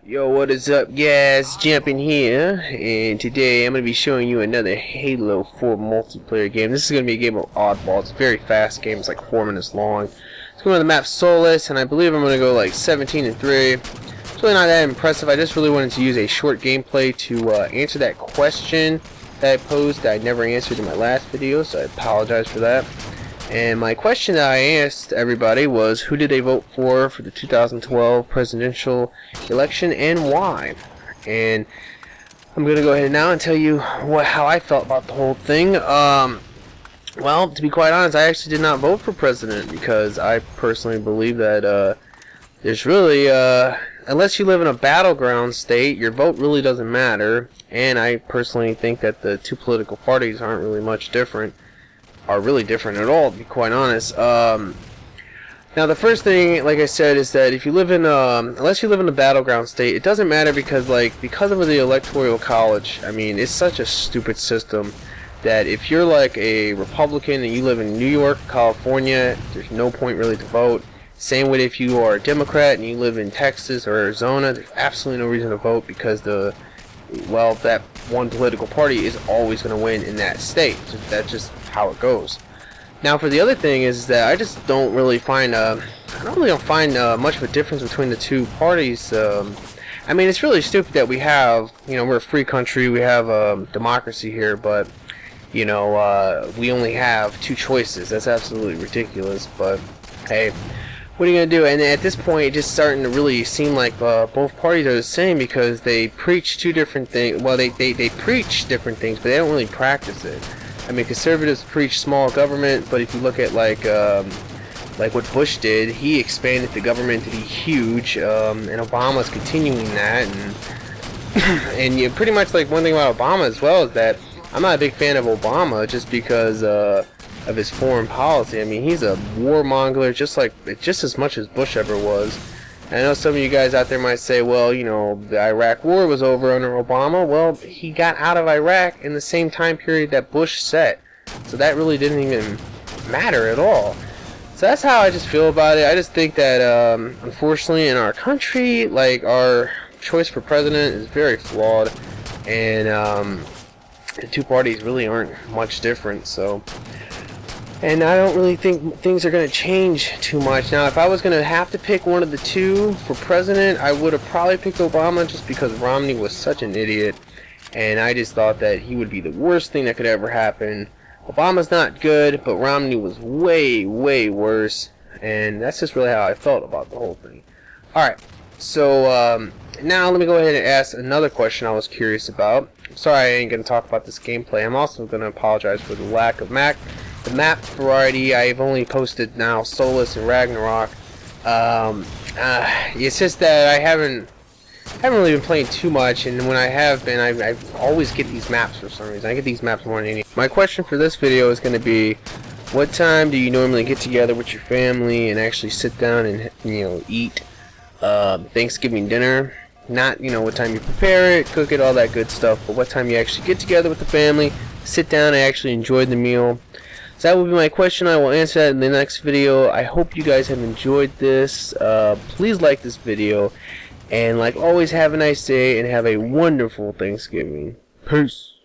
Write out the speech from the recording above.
Yo, what is up, guys? Jumping here, and today I'm going to be showing you another Halo 4 multiplayer game. This is going to be a game of Oddball. It's a very fast game. It's like 4 minutes long. It's going to the map Solace, and I believe I'm going to go like 17-3. It's really not that impressive. I just really wanted to use a short gameplay to answer that question that I posed that I never answered in my last video, so I apologize for that. And my question that I asked everybody was, who did they vote for the 2012 presidential election and why? And I'm going to go ahead now and tell you how I felt about the whole thing. Well, to be quite honest, I actually did not vote for president because I personally believe that there's really, unless you live in a battleground state, your vote really doesn't matter. And I personally think that the two political parties aren't really much different. Are really different at all, to be quite honest. Now the first thing, like I said, is that if you live in unless you live in a battleground state, it doesn't matter because of the electoral college. I mean, it's such a stupid system that if you're like a Republican and you live in New York, California, there's no point really to vote. Same with if you are a Democrat and you live in Texas or Arizona, there's absolutely no reason to vote because that one political party is always going to win in that state. So that's just how it goes. Now, for the other thing is that I just don't really find much of a difference between the two parties. I mean, it's really stupid that we have, we're a free country, we have democracy here, but we only have two choices. That's absolutely ridiculous. But hey, what are you going to do? And at this point, it's just starting to really seem like both parties are the same because they preach two different things. Well, they preach different things, but they don't really practice it. I mean, conservatives preach small government, but if you look at like what Bush did, he expanded the government to be huge, and Obama's continuing that. And pretty much like one thing about Obama as well is that I'm not a big fan of Obama just because of his foreign policy. I mean, he's a warmonger just as much as Bush ever was. And I know some of you guys out there might say, well, the Iraq war was over under Obama. Well, he got out of Iraq in the same time period that Bush set. So that really didn't even matter at all. So that's how I just feel about it. I just think that, unfortunately, in our country, like, our choice for president is very flawed. And the two parties really aren't much different, so... And I don't really think things are going to change too much. Now, if I was going to have to pick one of the two for president, I would have probably picked Obama just because Romney was such an idiot. And I just thought that he would be the worst thing that could ever happen. Obama's not good, but Romney was way, way worse. And that's just really how I felt about the whole thing. Alright, so now let me go ahead and ask another question I was curious about. I'm sorry I ain't going to talk about this gameplay. I'm also going to apologize for the lack of the map variety. I've only posted now Solace and Ragnarok. It's just that I haven't really been playing too much, and when I have been, I always get these maps for some reason. I get these maps more than any. My question for this video is going to be, what time do you normally get together with your family and actually sit down and eat Thanksgiving dinner? Not what time you prepare it, cook it, all that good stuff, but what time you actually get together with the family, sit down and actually enjoy the meal. So that will be my question. I will answer that in the next video. I hope you guys have enjoyed this. Please like this video. And like always, have a nice day and have a wonderful Thanksgiving. Peace.